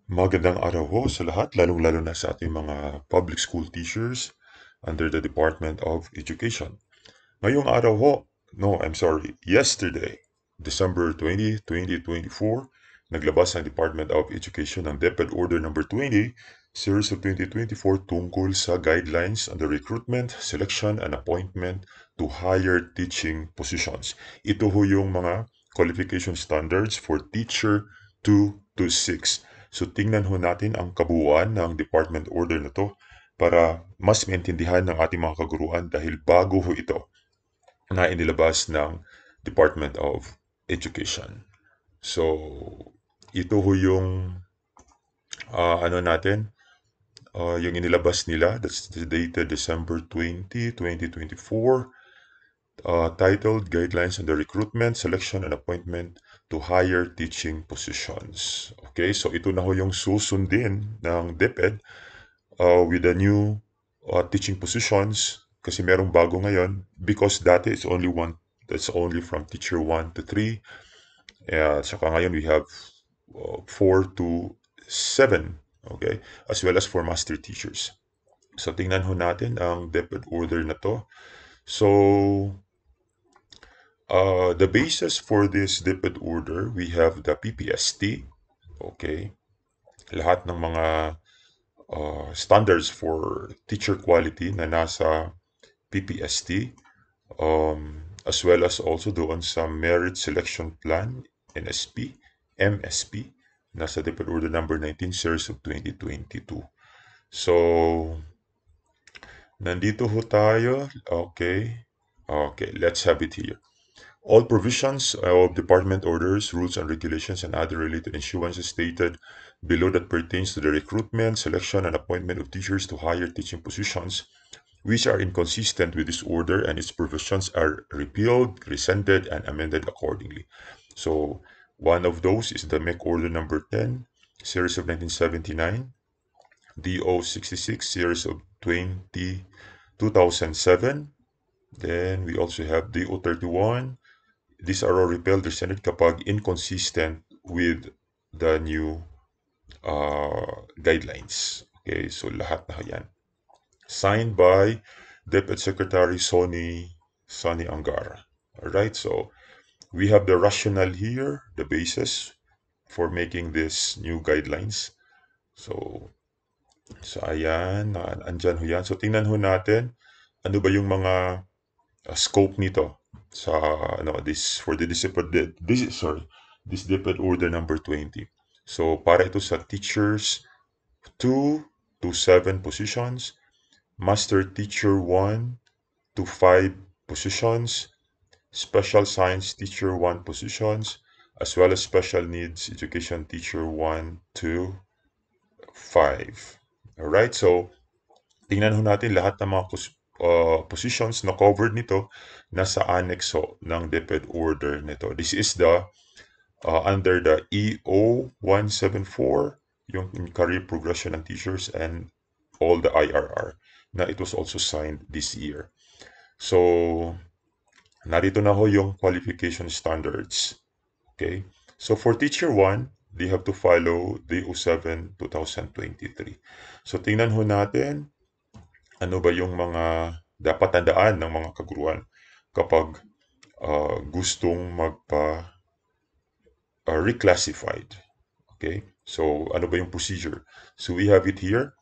Magandang araw ho sa lahat, lalong-lalo na sa ating mga public school teachers under the Department of Education. Ngayong araw ho, no, I'm sorry, yesterday, December 20, 2024, naglabas ang Department of Education ng DepEd Order Number 20, Series of 2024 tungkol sa guidelines on the recruitment, selection, and appointment to higher teaching positions. Ito ho yung mga qualification standards for teacher 2 to 6. So tingnan ho natin ang kabuuan ng department order na to para mas maintindihan ng ating mga kaguruan dahil bago ho ito na inilabas ng Department of Education. So ito ho yung ano natin, yung inilabas nila, that's dated December 20, 2024, titled Guidelines on the Recruitment, Selection, and Appointment to Higher Teaching Positions. Okay, so ito na ho yung susundin ng DepEd with the new teaching positions kasi merong bago ngayon because dati it's only one, that's only from teacher 1 to 3. Saka ngayon we have 4 to 7, okay, as well as for master teachers. So tingnan ho natin ang DepEd order na to. So the basis for this DepEd order, we have the PPST, okay, lahat ng mga standards for teacher quality na nasa PPST, as well as also doon sa Merit Selection Plan, NSP, MSP, nasa DepEd Order number 19, Series of 2022. So, nandito ho tayo. Okay. Okay, let's have it here. All provisions of department orders, rules and regulations, and other related issuances stated below that pertains to the recruitment, selection, and appointment of teachers to higher teaching positions, which are inconsistent with this order and its provisions are repealed, rescinded, and amended accordingly. So, one of those is the MEC Order number 10, Series of 1979, DO 66, Series of 2007. Then we also have DO 31. These are all repealed, rescinded kapag inconsistent with the new guidelines. Okay, so lahat na yan. Signed by DepEd Secretary Sonny Angara. Alright, so we have the rationale here, the basis for making this new guidelines. So ayan, andyan ho yan. So tingnan ho natin, ano ba yung mga scope nito sa this for the this DepEd order number 20. So para ito sa teachers 2 to 7 positions, master teacher 1 to 5 positions, special science teacher 1 positions, as well as special needs education teacher 1 to 5. Alright, so tingnan ho natin lahat ng mga positions na covered nito nasa annexo ng DepEd order nito. This is the under the EO 174, yung career progression ng teachers, and all the IRR na it was also signed this year. So narito na ho yung qualification standards. Okay? So for teacher 1, they have to follow DO 7 2023. So tingnan ho natin ano ba yung mga dapat tandaan ng mga kaguruan kapag gustong magpa reclassified. Okay? So, ano ba yung procedure? So, we have it here,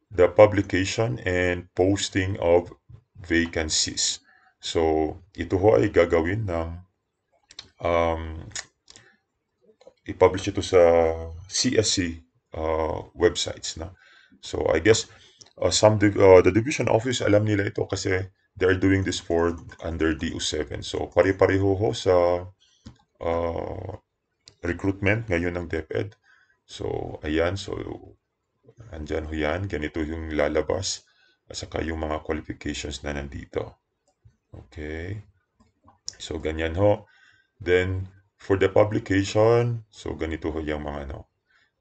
the publication and posting of vacancies. So, ito ho ay gagawin ng i-publish ito sa CSC websites na. So, I guess the division office alam nila ito kasi they are doing this for under DO7. So, pare-pareho ho sa recruitment ngayon ng DepEd. So, ayan. So, andyan ho yan. Ganito yung lalabas. At saka yung mga qualifications na nandito. Okay. So, ganyan ho. Then, for the publication, so ganito ho yung mga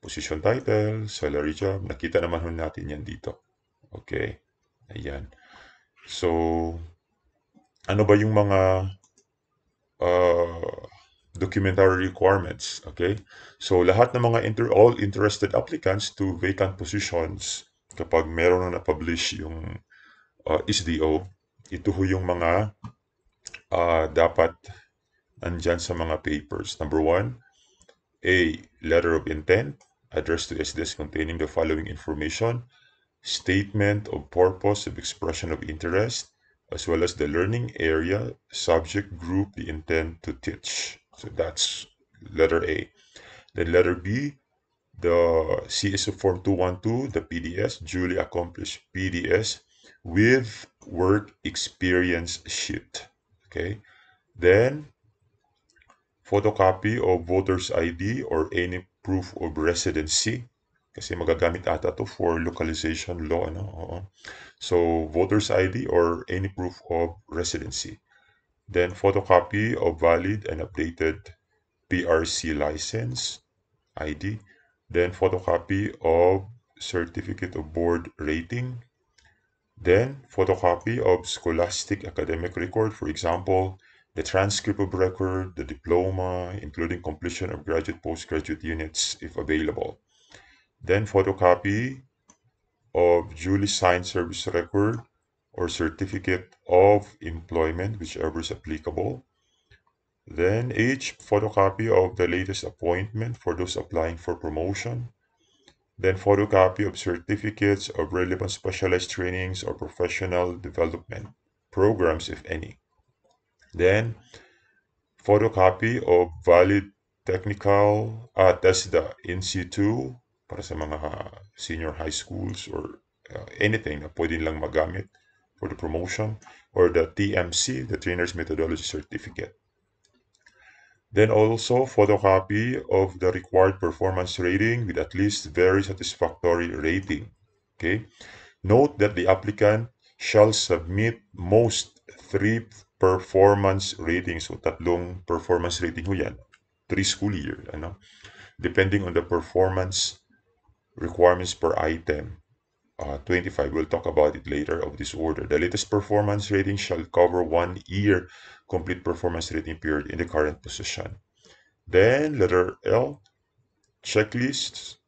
position title, salary job. Nakita naman ho natin yan dito. Okay. Ayan. So, ano ba yung mga documentary requirements. Okay? So, lahat ng mga all interested applicants to vacant positions, kapag meron na na-publish yung SDO, ito ho yung mga dapat nandyan sa mga papers. Number one, A. Letter of intent addressed to SDS containing the following information: statement of purpose of expression of interest, as well as the learning area, subject group they intend to teach. So that's letter A. Then letter B, the CSO Form 212, the PDS, duly accomplished PDS with work experience sheet. Okay. Then photocopy of voter's ID or any proof of residency. Kasi magagamit ata to for localization law. Ano? Oo. So, voter's ID or any proof of residency. Then, photocopy of valid and updated PRC license ID. Then, photocopy of certificate of board rating. Then, photocopy of scholastic academic record, for example, the transcript of record, the diploma, including completion of graduate postgraduate units if available. Then, photocopy of duly signed service record or certificate of employment, whichever is applicable. Then H, photocopy of the latest appointment for those applying for promotion. Then photocopy of certificates of relevant specialized trainings or professional development programs, if any. Then photocopy of valid technical TESDA in situ para sa mga senior high schools or anything na pwede lang magamit for the promotion, or the TMC, the Trainer's Methodology Certificate. Then also photocopy of the required performance rating with at least very satisfactory rating. Okay. Note that the applicant shall submit most 3 performance ratings. So tatlong performance rating ho yan. 3 school year. Ano? Depending on the performance requirements per item. 25, we'll talk about it later of this order. The latest performance rating shall cover 1 year complete performance rating period in the current position. Then letter L, checklists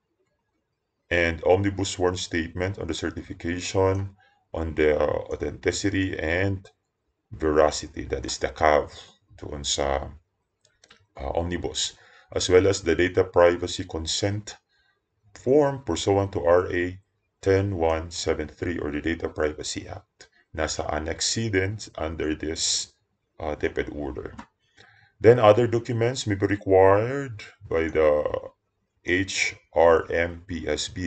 and omnibus sworn statement on the certification on the authenticity and veracity, that is the CAV doon sa omnibus, as well as the data privacy consent form pursuant to RA 10173 or the Data Privacy Act. Nasa Annex C din under this DepEd order. Then other documents may be required by the HRMPSB,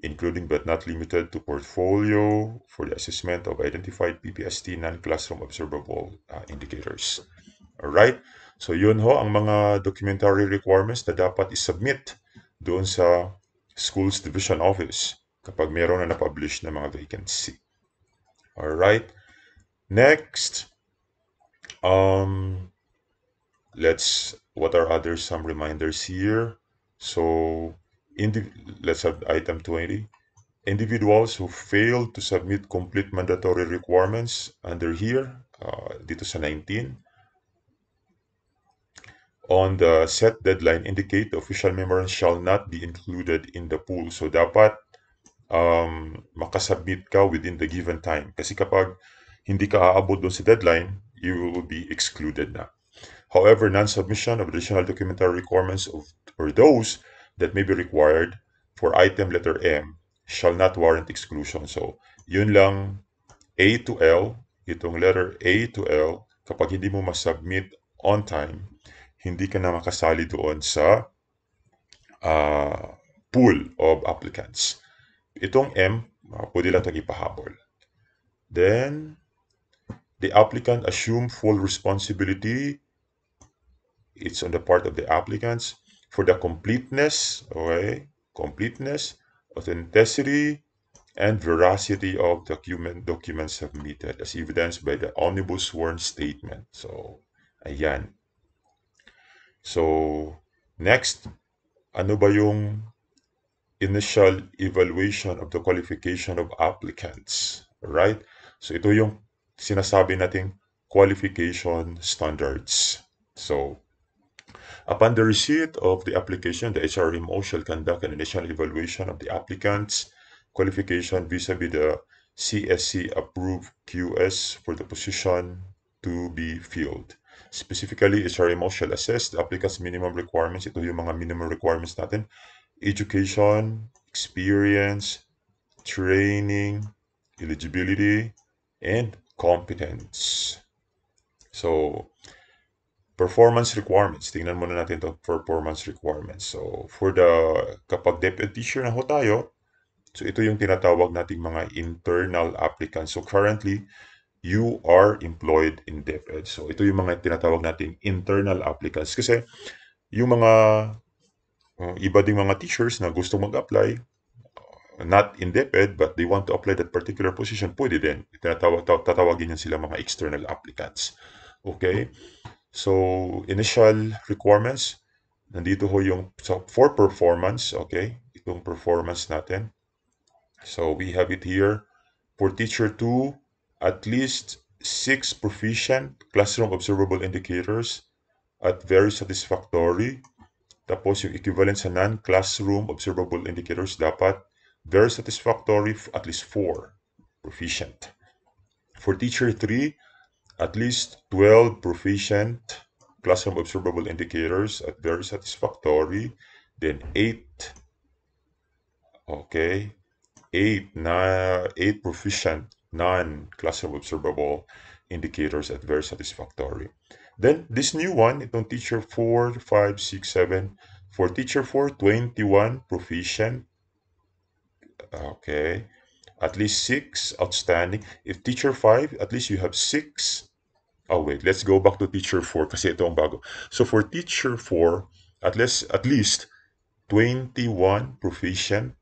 including but not limited to portfolio for the assessment of identified PPST non-classroom observable indicators. Alright? So yun ho ang mga documentary requirements na dapat isubmit doon sa Schools Division Office kapag meron na na-publish na mga vacancy. Alright? Next, what are some reminders here? So, let's have item 20. Individuals who fail to submit complete mandatory requirements under here, dito sa 19, on the set deadline indicate the official memorandum shall not be included in the pool. So, dapat makasubmit ka within the given time. Kasi kapag hindi ka aabot doon sa deadline, you will be excluded na. However, non-submission of additional documentary requirements or those that may be required for item letter M shall not warrant exclusion. So, yun lang A to L, itong letter A to L, kapag hindi mo masubmit on time, hindi ka na makasali doon sa pool of applicants. Itong M, pwede lang itong ipahabol. Then, the applicant assume full responsibility. It's on the part of the applicants for the completeness, okay? Completeness, authenticity, and veracity of documents submitted as evidenced by the omnibus sworn statement. So, ayan. So, next, ano ba yung initial evaluation of the qualification of applicants, right? So ito yung sinasabi nating qualification standards. So Upon the receipt of the application, the HRMO shall conduct an initial evaluation of the applicant's qualification vis-a-vis the CSC approved QS for the position to be filled. Specifically, HRMO shall assess the applicant's minimum requirements. Ito yung mga minimum requirements natin. Education, experience, training, eligibility, and competence. So, performance requirements. Tingnan muna natin itong performance requirements. So, kapag deputy teacher na ho tayo, so ito yung tinatawag nating mga internal applicants. So, currently, you are employed in DepEd. So, ito yung mga tinatawag nating internal applicants. Kasi, yung mga iba ding mga teachers na gustong mag-apply, not in DepEd, but they want to apply that particular position, pwede din. Tatawagin yan sila mga external applicants. Okay? So, initial requirements, nandito ho yung for performance, okay? Itong performance natin. So, we have it here. For teacher 2, at least 6 proficient classroom observable indicators at very satisfactory. Tapos, yung equivalent sa non-classroom observable indicators dapat very satisfactory, at least 4 proficient. For teacher 3, at least 12 proficient classroom observable indicators at very satisfactory. Then 8, okay, 8 proficient non-classroom observable indicators at very satisfactory. Then this new one, itong teacher 4, 5, 6, 7. For teacher 4, 21 proficient. Okay. At least 6 outstanding. If teacher 5, at least you have 6. Oh wait, let's go back to teacher 4 kasi ito ang bago. So for teacher 4, at least 21 proficient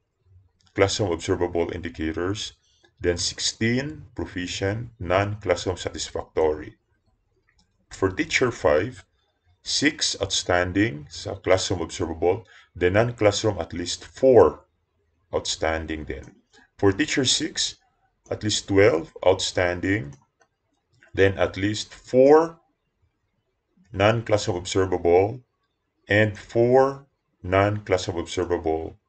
classroom observable indicators, then 16 proficient non-classroom satisfactory. For teacher 5, 6 outstanding sa classroom observable, then non-classroom at least 4 outstanding then. For teacher 6, at least 12 outstanding, then at least 4 non-classroom observable, and 4 non-classroom observable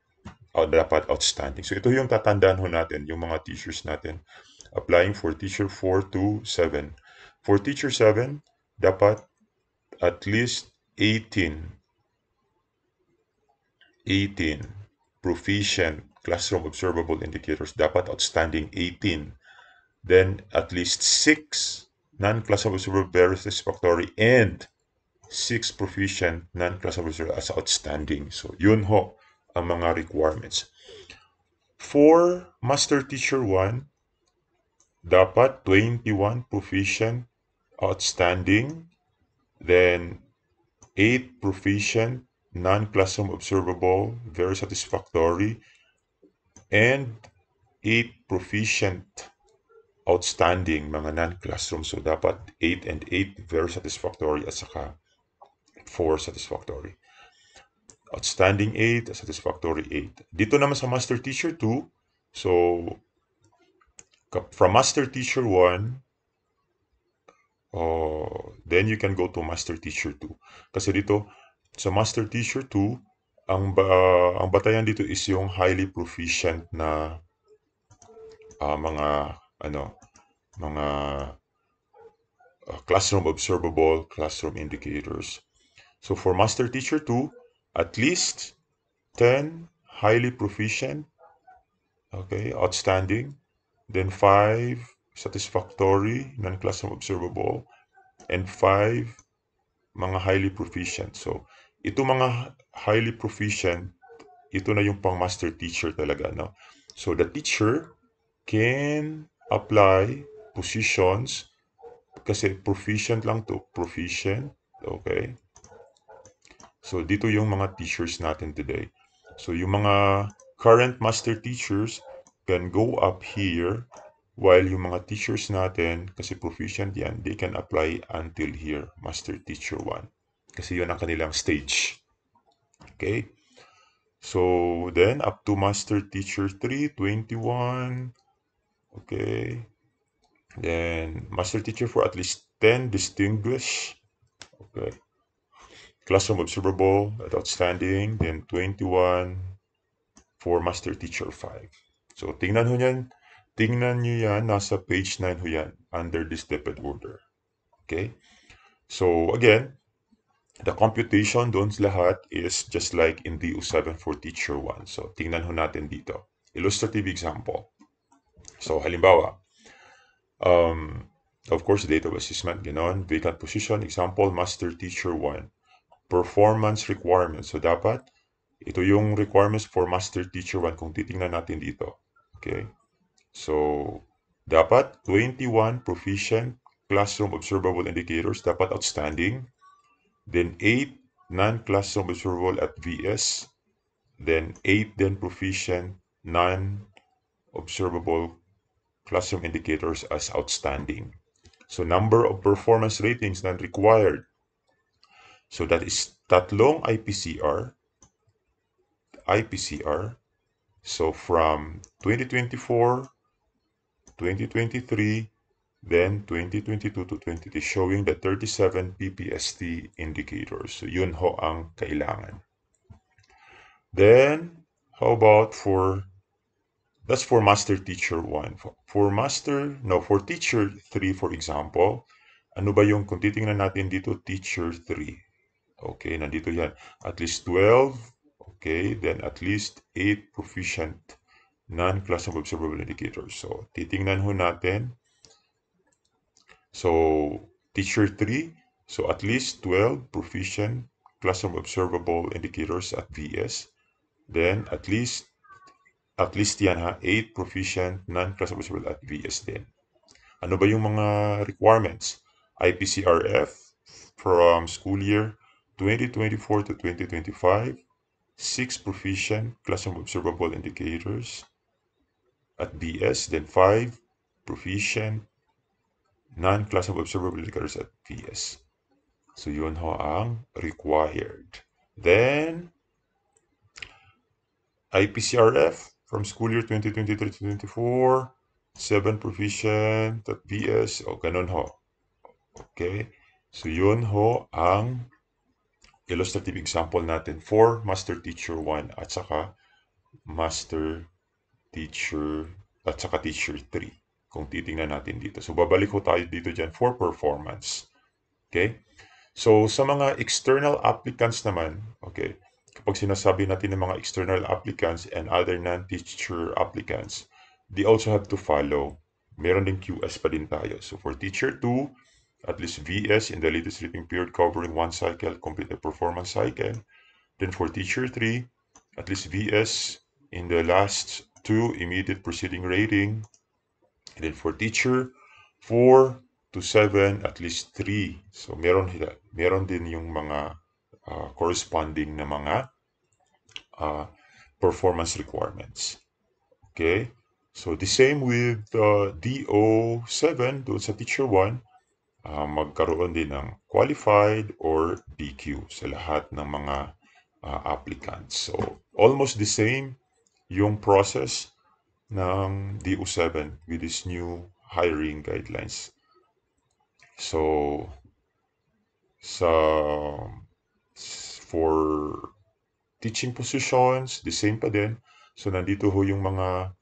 dapat outstanding. So ito yung tatandaan ho natin, yung mga teachers natin. Applying for teacher 4 to 7. For teacher 7, dapat at least 18 proficient classroom observable indicators, dapat outstanding 18. Then at least 6 non-classroom observable very satisfactory and 6 proficient non-classroom observable as outstanding. So yun ho ang mga requirements. For master teacher 1, dapat 21 proficient outstanding, then 8 proficient non-classroom observable very satisfactory, and 8 proficient outstanding mga non-classroom. So dapat 8 and 8 very satisfactory at saka 4 satisfactory. Outstanding 8, satisfactory 8. Dito naman sa master teacher 2, so from master teacher 1, then you can go to master teacher 2. Kasi dito sa master teacher 2, ang batayan dito is yung highly proficient na mga classroom observable classroom indicators. So for master teacher 2, at least 10 highly proficient, okay, outstanding, then 5 satisfactory non-classroom observable, and 5 mga highly proficient. So ito mga highly proficient, ito na yung pang master teacher talaga, no? So the teacher can apply positions kasi proficient lang to, proficient, okay? So dito yung mga teachers natin today. So yung mga current master teachers can go up here, while yung mga teachers natin, kasi proficient yan, they can apply until here, master teacher 1. Kasi yun ang kanilang stage. Okay? So then up to master teacher 3, 21. Okay. Then master teacher 4, at least 10 distinguished. Okay. classroom observable at outstanding, then 21 for master teacher 5. So tingnan nyo yan, nasa page 9 ho yan, under this depth order. Okay? So again, the computation doon lahat is just like in DO7 for teacher 1. So tingnan ho natin dito. Illustrative example. So halimbawa, of course, data assessment, ganon, vacant position, example, master teacher 1. Performance requirements. So dapat, ito yung requirements for master teacher 1 kung titingnan natin dito. Okay? So, dapat 21 proficient classroom observable indicators, dapat outstanding. Then 8 non-classroom observable at VS. Then 8 then proficient non-observable classroom indicators as outstanding. So, number of performance ratings not required. So, that is tatlong IPCR. So, from 2024, 2023, then 2022 to 2020, showing the 37 PPST indicators. So, yun ho ang kailangan. Then, how about that's for master teacher 1. For teacher 3, for example, ano ba yung, kung titingnan natin dito, teacher 3. Okay, nandito yan. At least 12, okay, then at least 8 proficient non-classroom observable indicators. So, titingnan ho natin. So, teacher 3, so at least 12 proficient classroom observable indicators at VS. Then, at least yan ha, 8 proficient non-classroom observable at VS din. Ano ba yung mga requirements? IPCRF from school year 2024 to 2025, 6 proficient classroom observable indicators at VS, then 5 proficient non-classroom observable indicators at VS. So yun ho ang required. Then, IPCRF from school year 2023-2024, 7 proficient at VS, o ganun ho. Okay? So yun ho ang illustrative example natin for Master Teacher 1 at saka Master Teacher at saka Teacher 3. Kung titingnan natin dito. So babalik ho tayo dito dyan for performance. Okay? So sa mga external applicants naman, okay, kapag sinasabi natin ng mga external applicants and other non-teacher applicants, they also have to follow. Meron din QS pa din tayo. So for teacher 2, at least VS in the latest rating period covering one cycle, complete the performance cycle. Then for teacher 3, at least VS in the last 2 immediate preceding rating. And then for teacher 4 to 7, at least 3. So meron din yung mga corresponding na mga performance requirements. Okay? So the same with DO7 doon sa teacher 1, magkaroon din ng qualified or DQ sa lahat ng mga applicants. So almost the same yung process ng DO7 with this new hiring guidelines. So for teaching positions, the same pa din. So nandito ho yung mga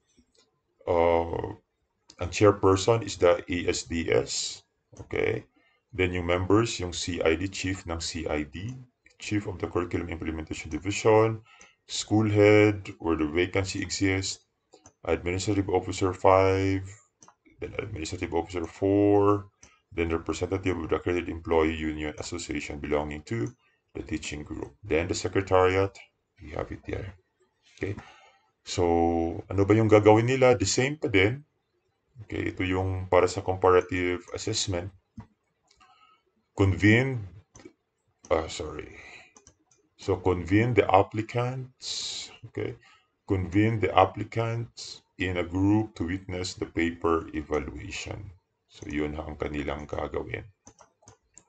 ang chairperson is the ASDS. Okay. Then yung members, yung CID, chief ng CID, chief of the Curriculum Implementation Division, school head where the vacancy exists, administrative officer 5, then administrative officer 4, then representative of the accredited employee union association belonging to the teaching group. Then the secretariat, we have it there. Okay. So, ano ba yung gagawin nila? The same pa din. Okay, ito yung para sa comparative assessment. Convene the applicants. Okay. Convene the applicants in a group to witness the paper evaluation. So, yun ang kanilang gagawin.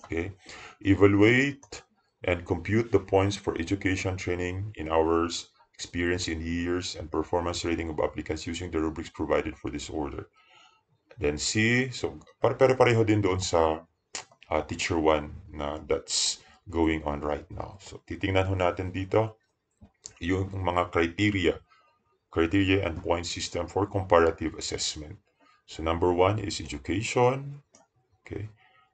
Okay. Evaluate and compute the points for education training in hours, experience in years, and performance rating of applicants using the rubrics provided for this order. Then C, so pare-pareho din doon sa teacher 1 na that's going on right now. So, titingnan ho natin dito yung mga criteria and point system for comparative assessment. So, number one is education, okay,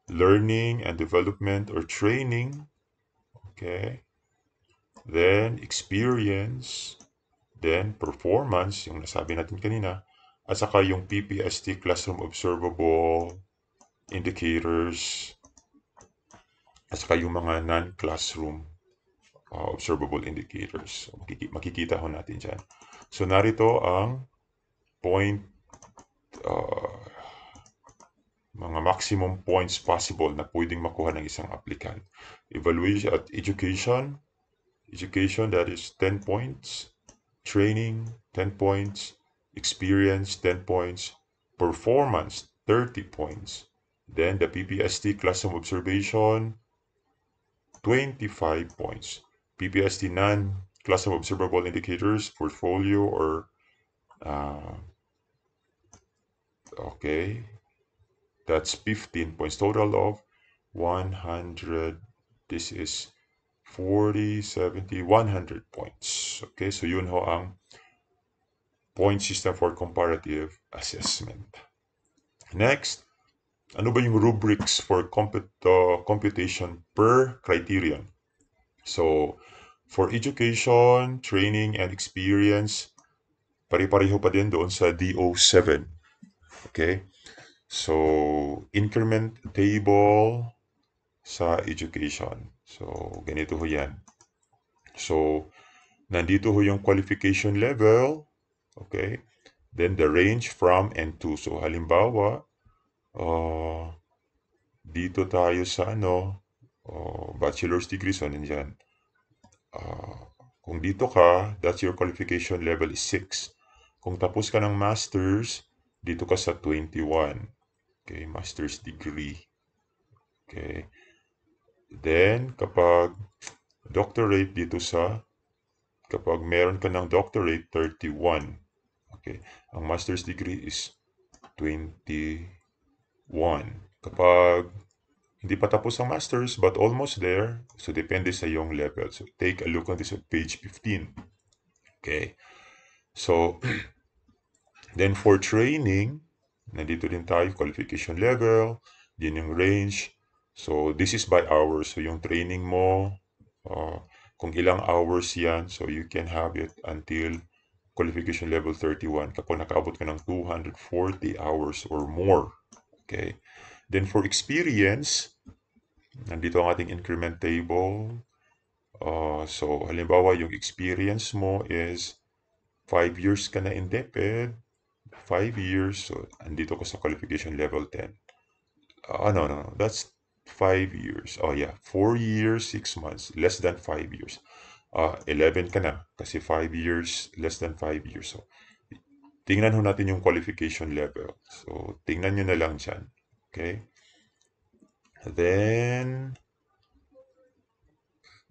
learning and development or training, okay, then experience, then performance, yung nasabi natin kanina, at saka yung PPST classroom observable indicators, at saka yung mga non-classroom observable indicators. So, makikita ho natin dyan. So, narito ang point, mga maximum points possible na pwedeng makuha ng isang applicant. Evaluation at education that is 10 points, training 10 points, experience 10 points, performance 30 points. Then the PPST classroom observation 25 points. PPST non-classroom observable indicators, portfolio or okay, that's 15 points, total of 100. This is 40, 70, 100 points. Okay, so yun ho ang point system for comparative assessment. Next, ano ba yung rubrics for computation per criterion? So, for education, training, and experience, pare-pareho pa din doon sa DO7. Okay? So, increment table sa education. So, ganito ho yan. So, nandito ho yung qualification level. Okay? Then the range from and to. So, halimbawa, dito tayo sa bachelor's degree. So, nandyan. Kung dito ka, that's your qualification level is 6. Kung tapos ka ng master's, dito ka sa 21. Okay, master's degree. Okay. Then, kapag doctorate dito kapag meron ka ng doctorate, 31. Okay. Ang master's degree is 21. Kapag hindi pa tapos ang master's but almost there, so depende sa iyong level. So, take a look on this on page 15. Okay. So, then for training, nandito din tayo, qualification level, din yung range. So, this is by hours. So, yung training mo, kung ilang hours yan, so you can have it until qualification level 31 kapag nakaabot ka ng 240 hours or more. Okay. Then for experience, nandito ang ating increment table. So, halimbawa, yung experience mo is 5 years ka na in DepEd, 5 years, so andito ko sa qualification level 10. No, that's 5 years. Oh yeah, 4 years, 6 months, less than 5 years. 11 ka na kasi 5 years, less than 5 years. So, tingnan ho natin yung qualification level. So, tingnan nyo na lang dyan. Okay? Then,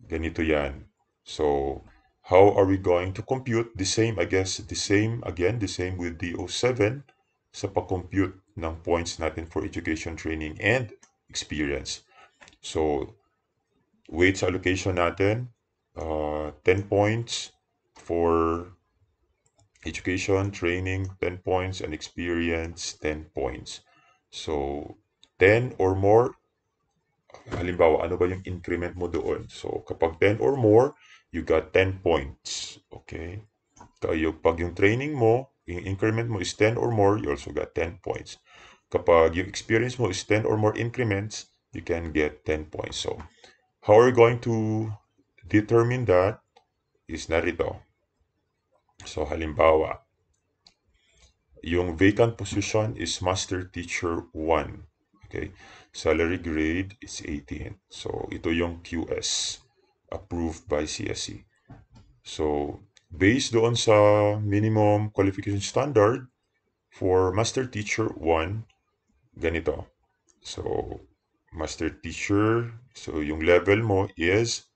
ganito yan. So, how are we going to compute? The same, I guess, the same with DO7 sa pag-compute ng points natin for education, training, and experience. So, weights allocation natin, 10 points for education, training, 10 points, and experience, 10 points. So, 10 or more, halimbawa, ano ba yung increment mo doon? So, kapag 10 or more, you got 10 points. Okay? Pag yung training mo, yung increment mo is 10 or more, you also got 10 points. Kapag yung experience mo is 10 or more increments, you can get 10 points. So, how are we going to determine that? Is narito. So, halimbawa, yung vacant position is master teacher 1. Okay? Salary grade is 18. So, ito yung QS approved by CSE. So, based doon sa minimum qualification standard for master teacher 1, ganito. So, master teacher, so yung level mo is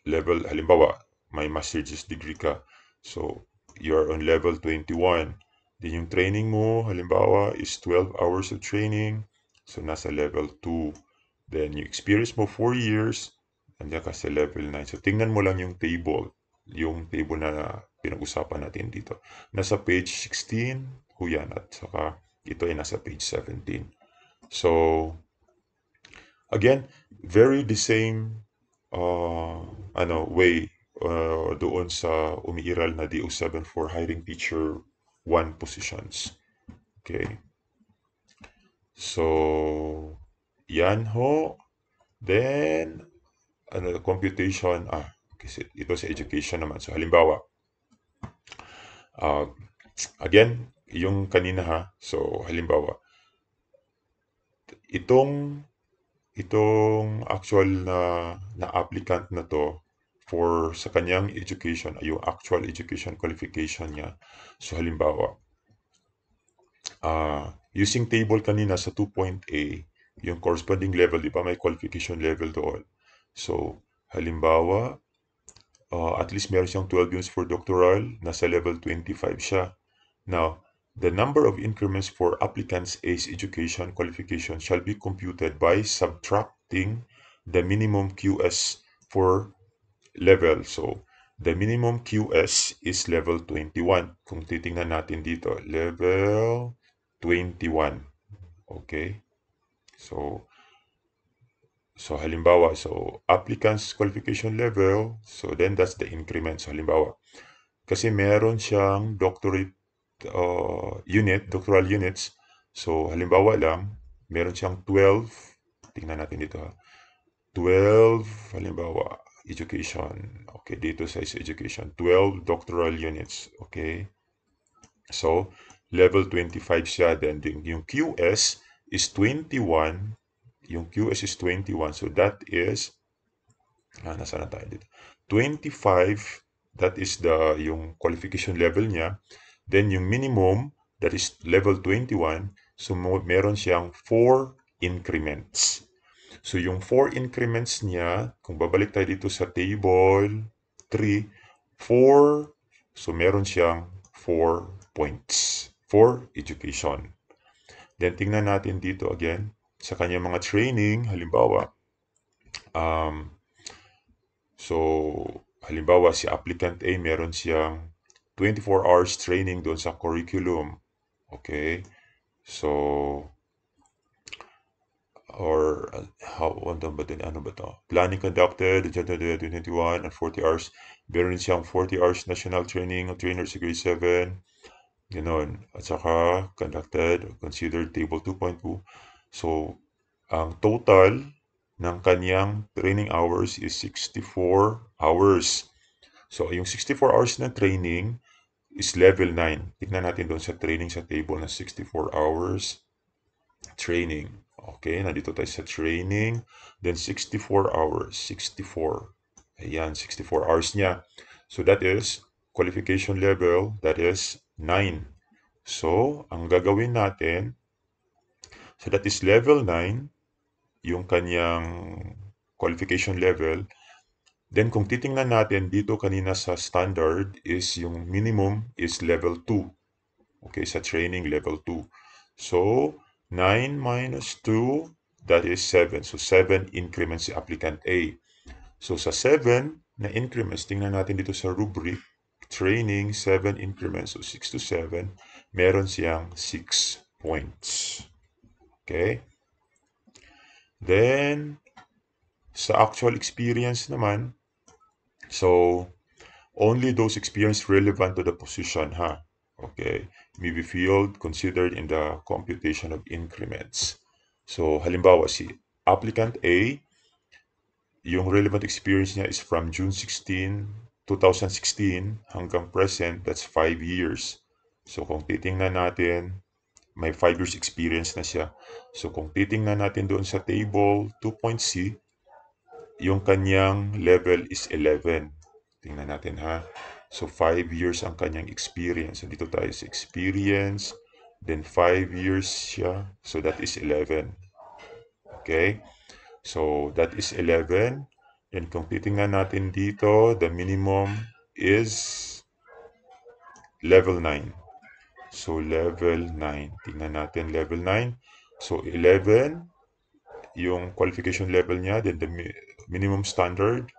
halimbawa, may master's degree ka. So, you're on level 21. Then yung training mo, halimbawa, is 12 hours of training. So, nasa level 2. Then, yung experience mo 4 years, nandiyan ka sa level 9. So, tingnan mo lang yung table na pinag-usapan natin dito. Nasa page 16, yan, at saka ito ay nasa page 17. So, again, very the same way doon sa umiiral na DO7 for hiring teacher 1 positions. Okay. So, yan ho. Then, computation, kasi ito sa education naman. So, halimbawa, again, yung kanina ha. So, halimbawa, itong actual na applicant na to for sa kanyang education ay yung actual education qualification niya. So halimbawa, using table kanina sa 2.A, yung corresponding level, di ba may qualification level doon. So halimbawa, at least meron siyang 12 units for doctoral, nasa level 25 siya. Now, the number of increments for applicants' age education qualification shall be computed by subtracting the minimum QS for level. So, the minimum QS is level 21. Kung titingnan natin dito, level 21. Okay? So halimbawa, so applicant's qualification level, so then that's the increment. So halimbawa, kasi meron siyang doctorate doctoral units. So, halimbawa lang, meron siyang 12, tingnan natin dito ha, 12, halimbawa, education. Okay, dito sa education, 12 doctoral units. Okay, so, level 25 siya, then yung QS is 21, yung QS is 21, so that is, nasaan na tayo dito? 25, that is yung qualification level niya. Then yung minimum, that is level 21, so meron siyang 4 increments. So yung 4 increments niya, kung babalik tayo dito sa table 3, 4, so meron siyang 4 points for education. Then tingnan natin dito again, sa kanyang mga training, halimbawa, so halimbawa si applicant A, meron siyang 24 hours training doon sa curriculum. Okay? So, or ano ba to? Planning conducted, 2021 and 40 hours. Meron siyang 40 hours national training of trainers grade 7. Ganon. At saka, conducted, considered table 2.2. So, ang total ng kanyang training hours is 64 hours. So, yung 64 hours na training is level 9. Tignan natin doon sa training sa table na 64 hours training. Okay, nandito tayo sa training. Then 64 hours. 64. Ayan, 64 hours niya. So that is qualification level, that is 9. So, ang gagawin natin, so that is level 9, yung kanyang qualification level. Then kung titingnan natin dito kanina sa standard is yung minimum is level 2. Okay, sa training level 2. So, 9 minus 2, that is 7. So, 7 increments si applicant A. So, sa 7 na increments, tingnan natin dito sa rubric, training, 7 increments. So, 6 to 7, meron siyang 6 points. Okay? Then, sa actual experience naman, so, only those experience relevant to the position, ha? Okay, may be field considered in the computation of increments. So, halimbawa, si applicant A, yung relevant experience niya is from June 16, 2016 hanggang present, that's 5 years. So, kung titingnan natin, may 5 years experience na siya. So, kung titingnan natin doon sa table 2.C, yung kanyang level is 11. Tingnan natin ha. So, 5 years ang kanyang experience. So, dito tayo sa experience. Then, 5 years siya. So, that is 11. Okay? So, that is 11. Then, kung titingnan natin dito, the minimum is level 9. So, level 9. Tingnan natin level 9. So, 11. yung qualification level niya, then the minimum standard,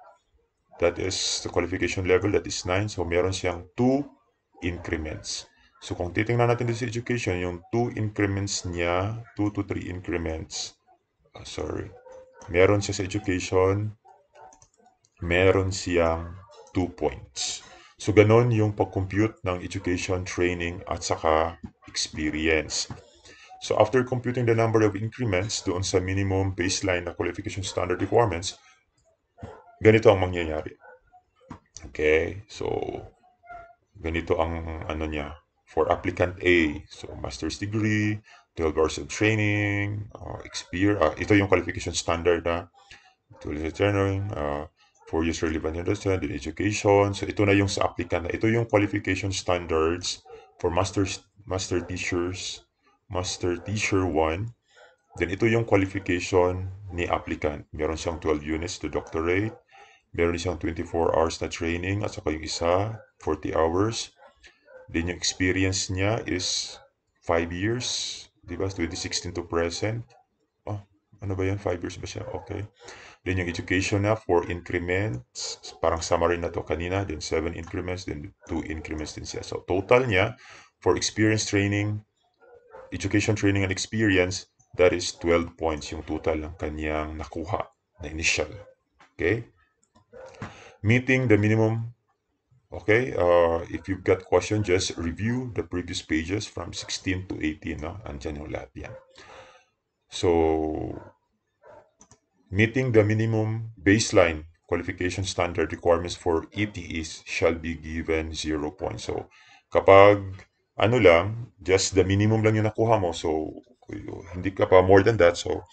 that is the qualification level, that is 9. So meron siyang 2 increments. So kung titingnan natin din sa education, yung 2 increments niya, 2 to 3 increments, meron siya sa education, meron siyang 2 points. So ganon yung pag-compute ng education, training, at saka experience. So after computing the number of increments doon sa minimum baseline na qualification standard requirements, ganito ang mangyayari. Okay, so ganito ang ano niya. For applicant A, so master's degree, 12 hours of training, ito yung qualification standard na 12 years training, 4 years relevant understanding in education. So ito na yung sa applicant na. Ito yung qualification standards for master teachers, master teacher 1. Then ito yung qualification ni applicant. Meron siyang 12 units to doctorate. Meron siyang 24 hours na training at saka yung isa, 40 hours. Then yung experience niya is 5 years. Diba? 2016 to present. Oh, ano ba yan? 5 years ba siya? Okay. Then yung education na 4 increments. Parang summary na to kanina. Then 7 increments. Then 2 increments din siya. So total niya for experience training, education training and experience, that is 12 points yung total ng kanyang nakuha na initial. Okay? Meeting the minimum. Okay, if you've got question, just review the previous pages from 16 to 18. No? Andyan yung lahat yan. So, meeting the minimum baseline qualification standard requirements for ETEs shall be given 0 points. So, kapag ano lang, just the minimum lang yung nakuha mo, so hindi ka pa more than that, so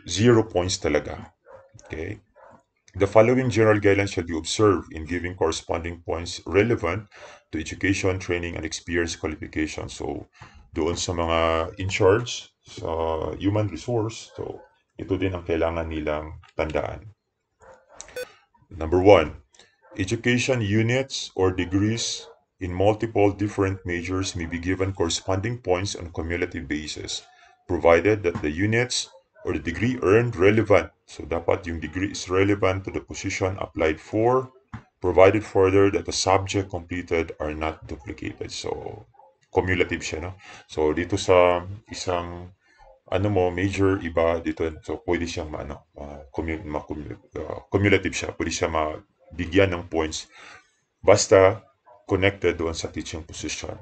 0 points talaga. Okay? The following general guidelines shall be observed in giving corresponding points relevant to education, training, and experience qualification. So, doon sa mga in charge sa human resource, so ito din ang kailangan nilang tandaan. Number 1, education units or degrees in multiple different majors may be given corresponding points on cumulative basis, provided that the units or the degree earned relevant. So dapat yung degree is relevant to the position applied for, provided further that the subject completed are not duplicated. So cumulative siya, no? So dito sa isang major iba dito, so pwede siyang cumulative siya, pwede siya mabigyan ng points basta connected doon sa teaching position.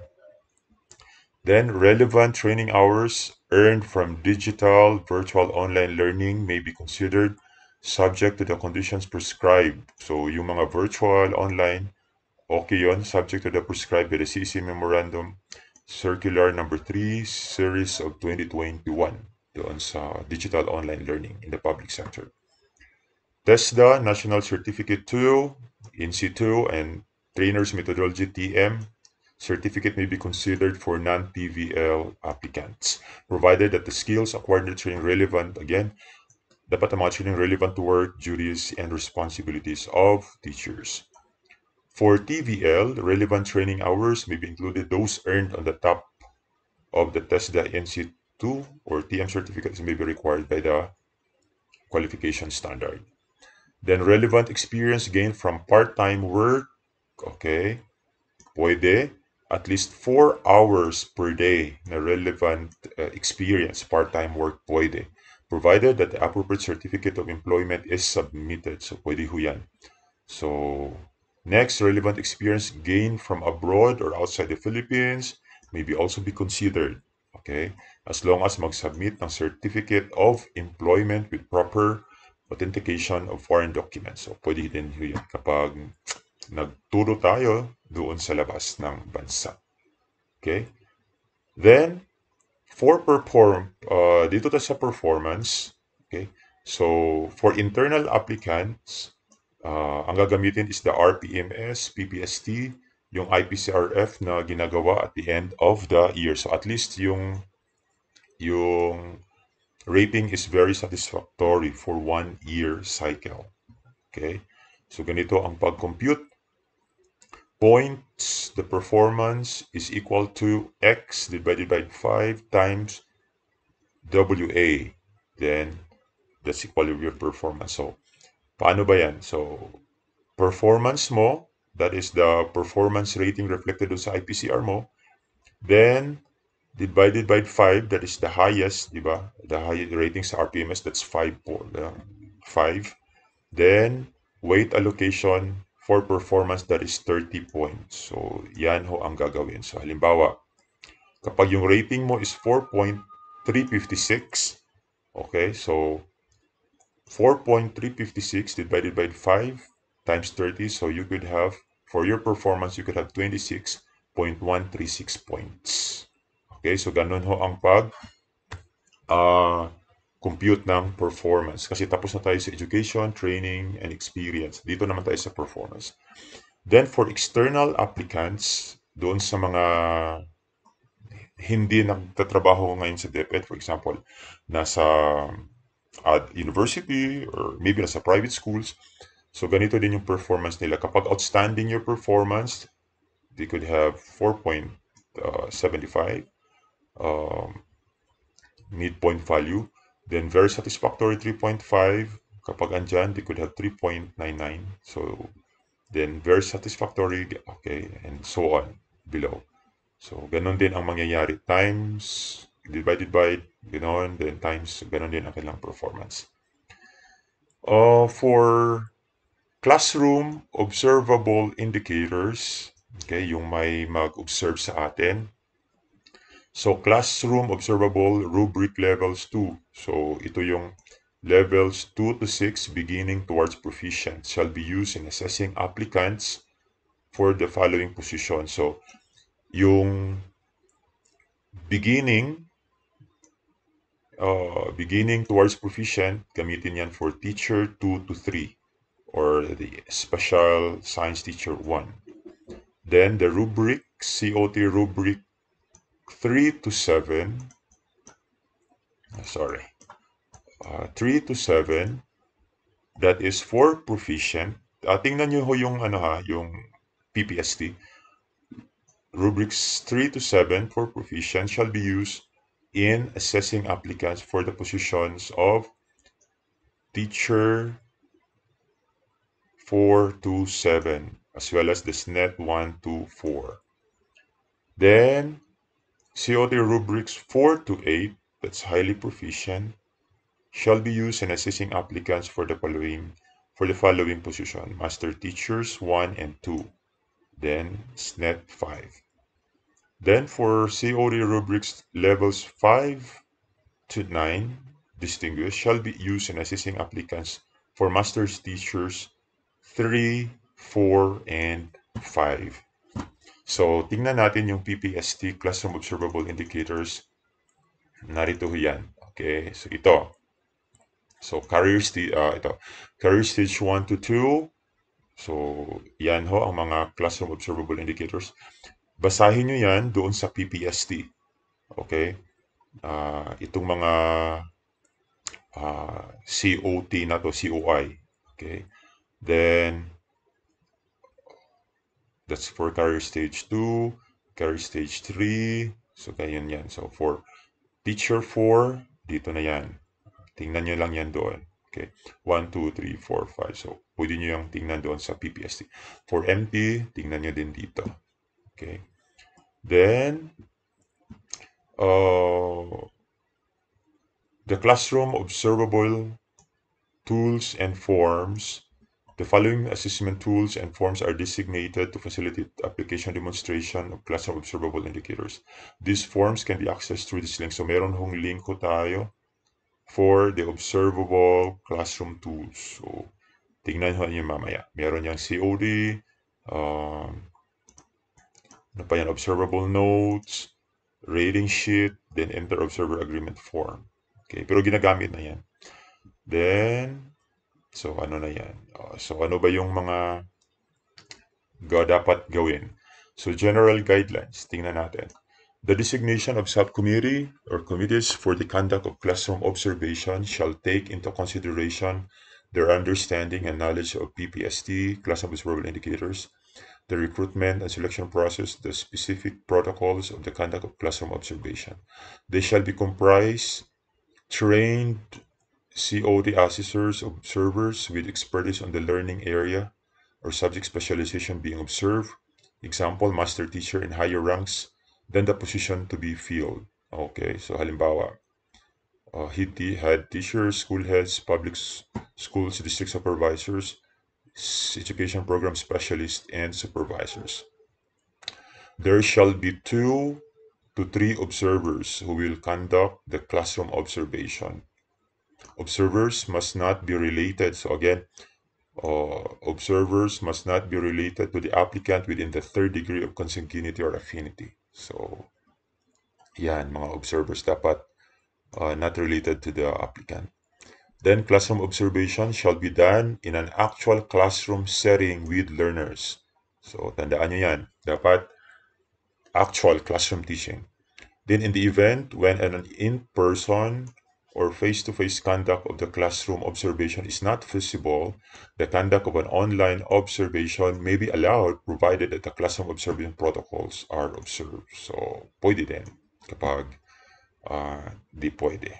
Then, relevant training hours earned from digital, virtual, online learning may be considered subject to the conditions prescribed. So, yung mga virtual, online, okay yun, subject to the prescribed by the CEC Memorandum Circular number 3, series of 2021, doon sa digital online learning in the public sector. TESDA, National Certificate 2, INSI2, and Trainers Methodology TM certificate may be considered for non-PVL applicants, provided that the skills acquired in the training relevant, again, dapat ang mga training relevant to work, duties, and responsibilities of teachers. For TVL, relevant training hours may be included those earned on the top of the TESDA NC2 or TM certificates may be required by the qualification standard. Then relevant experience gained from part-time work, okay, pwede, at least 4 hours per day na relevant experience, part-time work, pwede, provided that the appropriate certificate of employment is submitted. So, pwede ho yan. So, next, relevant experience gained from abroad or outside the Philippines may also be considered. Okay? As long as mag-submit ng certificate of employment with proper authentication of foreign documents. So, pwede din ho yan kapag nagturo tayo doon sa labas ng bansa. Okay? Then, dito tayo sa performance. Okay? So, for internal applicants, ang gagamitin is the RPMS, PPST, yung IPCRF na ginagawa at the end of the year. So, at least yung rating is very satisfactory for 1 year cycle. Okay? So, ganito ang pag-compute. Points, the performance is equal to X divided by 5 times WA. Then, that's equal to your performance. So, paano ba yan? So, performance mo, that is the performance rating reflected dun sa IPCR mo, then divided by 5, that is the highest, di ba? The high rating sa RPMS, that's 5. Then, weight allocation for performance, that is 30 points. So, yan ho ang gagawin. So, halimbawa, kapag yung rating mo is 4.356, okay, so 4.356 divided by 5 times 30, so you could have, for your performance, you could have 26.136 points. Okay, so ganun ho ang compute ng performance. Kasi tapos na tayo sa education, training, and experience. Dito naman tayo sa performance. Then for external applicants, doon sa mga hindi nagtatrabaho ngayon sa DepEd, for example, nasa university or maybe nasa private schools, so ganito din yung performance nila. Kapag outstanding your performance, they could have 4.75 midpoint value. Then very satisfactory 3.5. Kapag andyan, they could have 3.99. So then very satisfactory, okay, and so on below. So ganun din ang mangyayari, times divided by ganon, then times ganon din ang kanilang performance. For classroom observable indicators, okay, yung may mag-observe sa atin. So classroom observable rubric levels 2. So ito yung levels 2 to 6 beginning towards proficient shall be used in assessing applicants for the following position. So yung beginning towards proficient, gamitin yan for teacher 2 to 3 or the special science teacher 1. Then the rubric, COT rubric 3 to 7, 3 to 7, that is for proficient. Tingnan nyo ho yung, yung PPST. Rubrics 3 to 7 for proficient shall be used in assessing applicants for the positions of teacher 4 to 7, as well as the SNET 1 to 4. Then, COT rubrics 4 to 8, that's highly proficient, shall be used in assessing applicants for the following position: Master Teachers 1 and 2, then SNET 5. Then for COT rubrics levels 5 to 9, distinguished, shall be used in assessing applicants for Master's Teachers 3, 4, and 5. So, tingnan natin yung PPST, Classroom Observable Indicators. Narito yan. Okay, so ito. So, career stage 1 to 2. So, yan ho ang mga Classroom Observable Indicators. Basahin nyo yan doon sa PPST. Okay? Itong mga COT na to, COI. Okay? Then, that's for career stage 2, career stage 3. So, ganyan yan. So, for teacher 4, dito na yan. Tingnan nyo lang yan doon. Okay. 1, 2, 3, 4, 5. So, pwede nyo yung tingnan doon sa PPST. For MT, tingnan nyo din dito. Okay. Then, the classroom observable tools and forms. The following assessment tools and forms are designated to facilitate application demonstration of classroom observable indicators. These forms can be accessed through this link. So, meron hong link ko tayo for the observable classroom tools. So, tingnan ho niyo mamaya. Meron yung COD, ano pa yan, observable notes, rating sheet, then enter observer agreement form. Okay, pero ginagamit na yan. Then, so ano na yan? So ano ba yung mga dapat gawin? So general guidelines, tingnan natin. The designation of subcommittee or committees for the conduct of classroom observation shall take into consideration their understanding and knowledge of PPST, classroom observable indicators, the recruitment and selection process, the specific protocols of the conduct of classroom observation. They shall be comprised trained COD officers, observers with expertise on the learning area or subject specialization being observed. Example, master teacher in higher ranks than the position to be filled. Okay, so halimbawa, head teachers, school heads, schools, district supervisors, education program specialists, and supervisors. There shall be 2 to 3 observers who will conduct the classroom observation. Observers must not be related. So again, observers must not be related to the applicant within the 3rd degree of consanguinity or affinity. So, yan, mga observers dapat not related to the applicant. Then classroom observation shall be done in an actual classroom setting with learners. So, tandaan nyo yan. Dapat actual classroom teaching. Then in the event when an in-person or face-to-face conduct of the classroom observation is not feasible, the conduct of an online observation may be allowed provided that the classroom observation protocols are observed. So, pwede din kapag di pwede.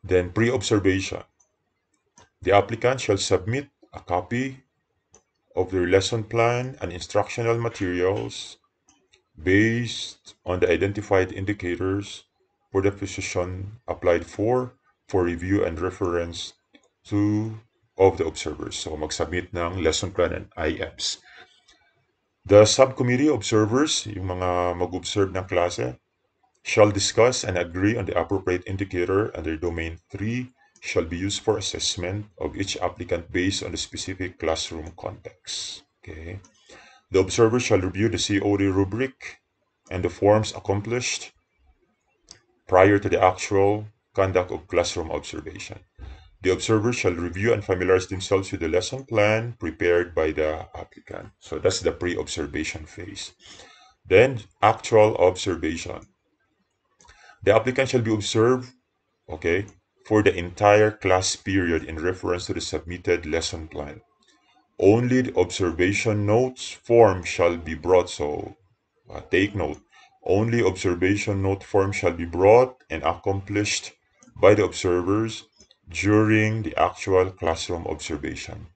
Then pre-observation. The applicant shall submit a copy of their lesson plan and instructional materials based on the identified indicators for the position applied for review and reference of the observers. So mag-submit ng lesson plan and IEPs. The subcommittee observers, yung mga mag-observe ng klase, shall discuss and agree on the appropriate indicator under Domain 3 shall be used for assessment of each applicant based on the specific classroom context. Okay. The observer shall review the COD rubric and the forms accomplished prior to the actual conduct of classroom observation. The observer shall review and familiarize themselves with the lesson plan prepared by the applicant. So that's the pre-observation phase. Then actual observation. The applicant shall be observed, okay, for the entire class period in reference to the submitted lesson plan. Only the observation notes form shall be brought. So take note. Only observation note form shall be brought and accomplished by the observers during the actual classroom observation.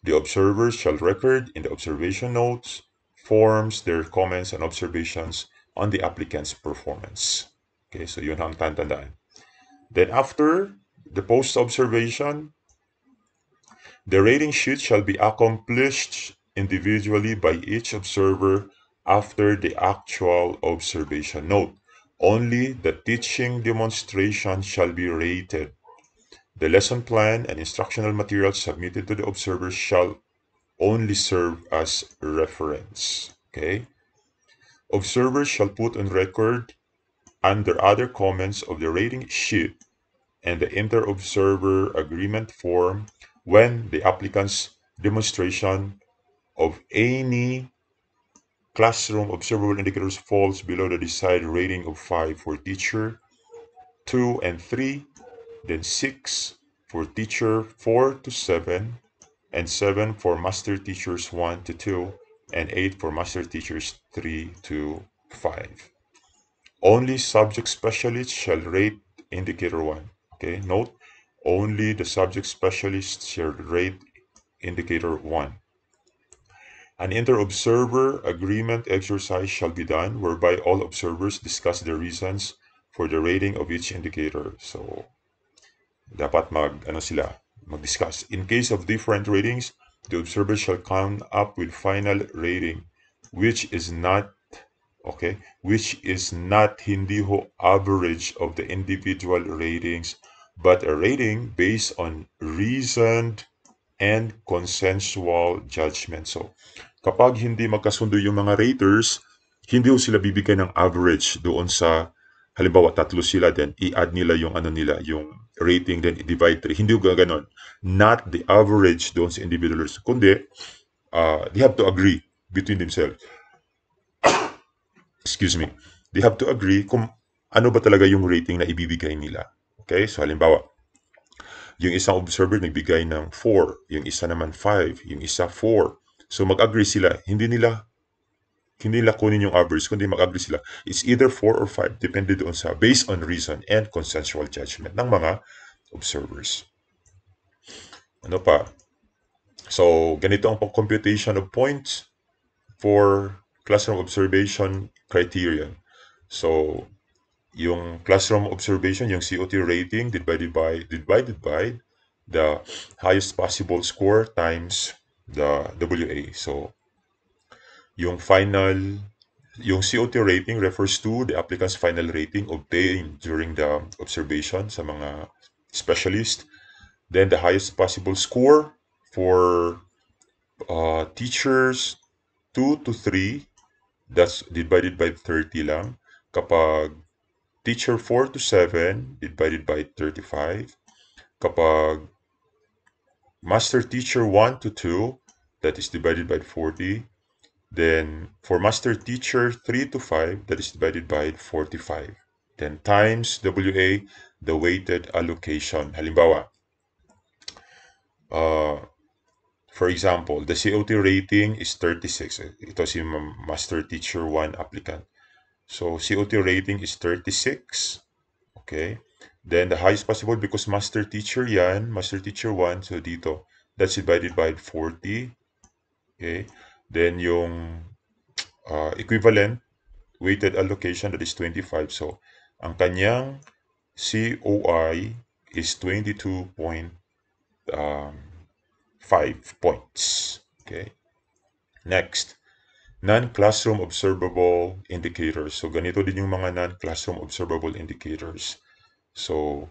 The observers shall record in the observation notes forms their comments and observations on the applicant's performance. Okay, so yun ang tandaan. Then after the post-observation, the rating sheet shall be accomplished individually by each observer after the actual observation. Note, only the teaching demonstration shall be rated. The lesson plan and instructional materials submitted to the observers shall only serve as reference. Okay? Observers shall put on record under other comments of the rating sheet and the inter-observer agreement form when the applicant's demonstration of any classroom observable indicators falls below the desired rating of 5 for teacher 2 and 3, then 6 for teacher 4 to 7, and 7 for master teachers 1 to 2, and 8 for master teachers 3 to 5. Only subject specialists shall rate indicator 1. Okay, note, only the subject specialists shall rate indicator 1. An inter-observer agreement exercise shall be done whereby all observers discuss the reasons for the rating of each indicator. So, dapat mag-discuss. In case of different ratings, the observer shall come up with final rating, which is not hindi ho average of the individual ratings, but a rating based on reasoned and consensual judgment. So, kapag hindi magkasundo yung mga raters, hindi ho sila bibigyan ng average doon sa, halimbawa, 3 sila, then i-add nila yung yung rating, then i-divide 3. Hindi ho gano'n. Not the average doon sa individuals. Kundi, they have to agree between themselves. Excuse me. They have to agree kung ano ba talaga yung rating na ibibigay nila. Okay? So, halimbawa, yung isang observer nagbigay ng 4, yung isa naman 5, yung isa 4. So mag-agree sila. Hindi nila kunin yung average, kundi mag-agree sila. It's either 4 or 5, depende doon sa based on reason and consensual judgment ng mga observers. Ano pa? So, ganito ang computation of points for classroom observation criterion. So, yung classroom observation, yung COT rating divided by the highest possible score times the WA. So, yung yung COT rating refers to the applicant's final rating obtained during the observation sa mga specialist. Then the highest possible score for teachers 2 to 3, that's divided by 30 lang. Kapag teacher 4 to 7, divided by 35. Kapag master teacher 1 to 2, that is divided by 40. Then for master teacher 3 to 5, that is divided by 45. Then times WA, the weighted allocation. Halimbawa, for example, the COT rating is 36. Ito si master teacher 1 applicant. So COT rating is 36. Okay. Then the highest possible, because master teacher yan, master teacher 1, so dito, that's divided by 40. Okay. Then yung equivalent weighted allocation, that is 25. So ang kanyang COI is 22.5 points. Okay. Next, non-classroom observable indicators. So ganito din yung mga non-classroom observable indicators. So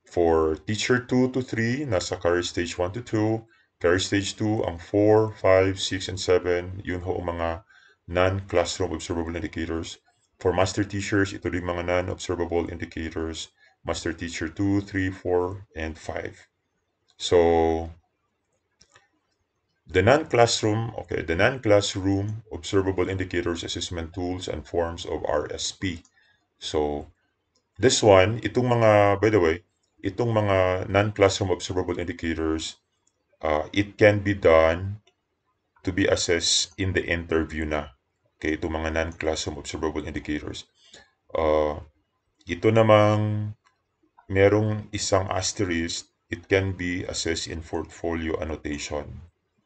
for teacher 2 to 3, nasa career stage 1 to 2. Career stage 2, ang 4, 5, 6, and 7, yun ho ang mga non-classroom observable indicators. For master teachers, ito din mga non-observable indicators. Master teacher 2, 3, 4, and 5. So, the non-classroom observable indicators, assessment tools, and forms of RSP. So, this one, by the way, itong mga non-classroom observable indicators, it can be done to be assessed in the interview na. Okay, itong mga non-classroom observable indicators. Ito namang merong isang asterisk, it can be assessed in portfolio annotation.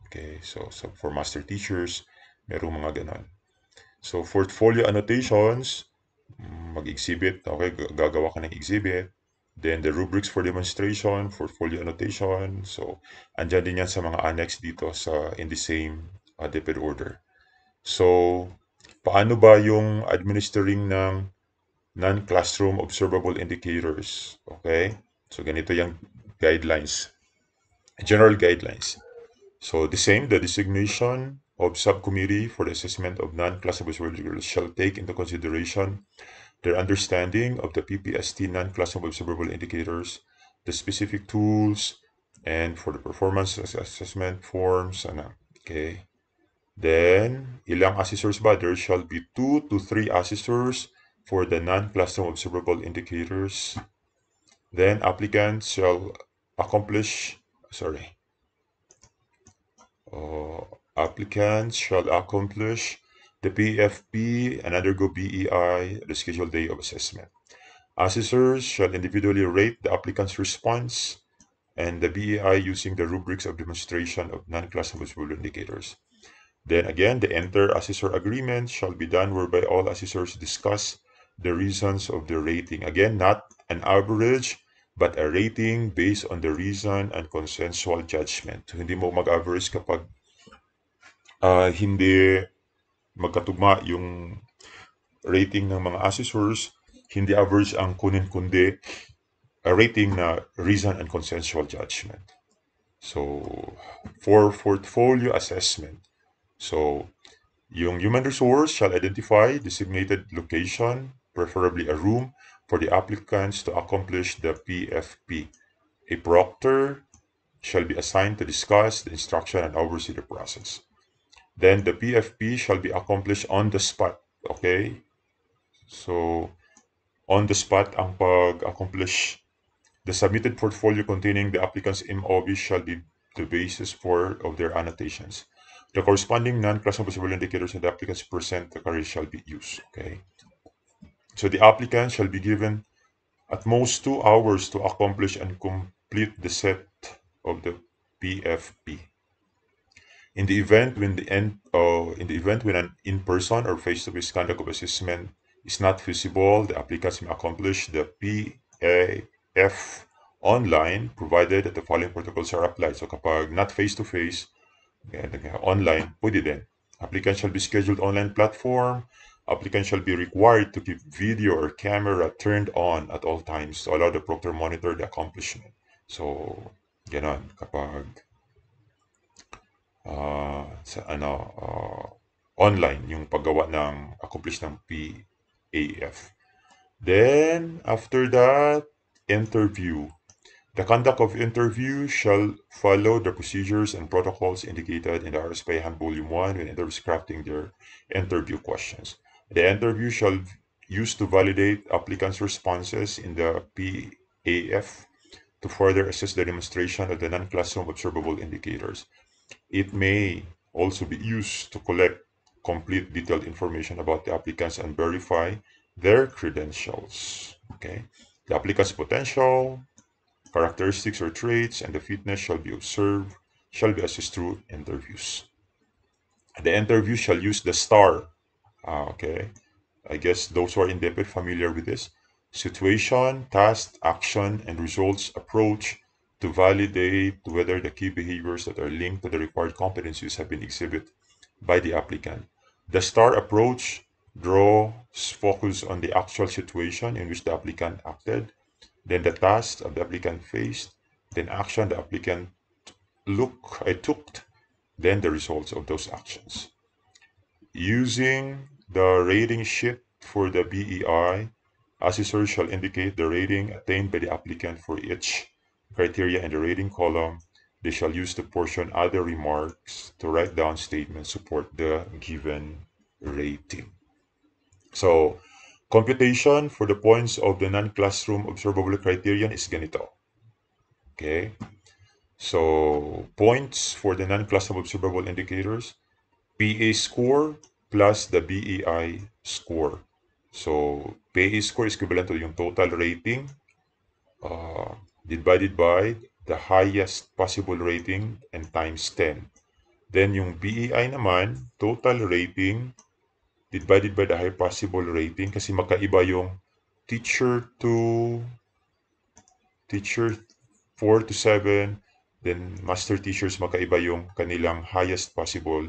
Okay, so for master teachers, merong mga ganon. So portfolio annotations, mag-exhibit, okay, gagawa ka ng exhibit. Then the rubrics for demonstration, portfolio annotation. So andyan din yan sa mga annex dito in the same DepEd order. So paano ba yung administering ng non-classroom observable indicators? Okay, so ganito yung guidelines, general guidelines. So the same, the designation of subcommittee for the assessment of non-classroom observable indicators shall take into consideration their understanding of the PPST non-classroom observable indicators, the specific tools, and for the performance assessment forms. Okay. Then, ilang assessors ba? There shall be 2 to 3 assessors for the non-classroom observable indicators. Then, applicants shall accomplish the PFP and undergo BEI the scheduled day of assessment. Assessors shall individually rate the applicant's response and the BEI using the rubrics of demonstration of non-classroom observable indicators. Then again, the inter-assessor agreement shall be done whereby all assessors discuss the reasons of the rating. Again, not an average, but a rating based on the reason and consensual judgment. Hindi mo mag-average kapag hindi magkatugma yung rating ng mga assessors, hindi average ang kunin kundi a rating na reason and consensual judgment. So, for portfolio assessment, so yung human resource shall identify designated location, preferably a room, for the applicants to accomplish the PFP. A proctor shall be assigned to discuss the instruction and oversee the process. Then the PFP shall be accomplished on the spot. Okay? So, on the spot ang pag-accomplish. The submitted portfolio containing the applicant's MOB shall be the basis of their annotations. The corresponding non-classroom observable indicators of the applicant's percent career shall be used. Okay. So the applicant shall be given at most 2 hours to accomplish and complete the set of the PFP. In the event when an in-person or face-to-face conduct of assessment is not feasible, the applicants may accomplish the PAF online, provided that the following protocols are applied. So kapag not face-to-face, online, pwede din. Applicant shall be scheduled online platform. Applicant shall be required to keep video or camera turned on at all times to allow the proctor monitor the accomplishment. So, ganon. Kapag online yung paggawa ng accomplish ng PAF. Then, after that, interview. The conduct of interview shall follow the procedures and protocols indicated in the RSPI Hand Volume 1 when interviewers crafting their interview questions. The interview shall use to validate applicants' responses in the PAF to further assess the demonstration of the non-classroom observable indicators. It may also be used to collect complete detailed information about the applicants and verify their credentials. Okay, the applicant's potential, characteristics or traits, and the fitness shall be assessed through interviews. The interview shall use the STAR. Okay, I guess those who are in depth familiar with this. Situation, task, action, and results approach to validate whether the key behaviors that are linked to the required competencies have been exhibited by the applicant. The STAR approach draws focus on the actual situation in which the applicant acted, then the task of the applicant faced, then action the applicant took, then the results of those actions. Using the rating sheet for the BEI, assessors shall indicate the rating attained by the applicant for each criteria in the rating column. They shall use the portion other remarks to write down statements support the given rating. So, computation for the points of the non-classroom observable criterion is ganito. Okay, so points for the non-classroom observable indicators, PA score plus the BEI score. So, PA score is equivalent to yung total rating divided by the highest possible rating and times 10. Then yung BEI naman, total rating divided by the high possible rating kasi magkaiba yung teacher 4 to 7, then master teachers magkaiba yung kanilang highest possible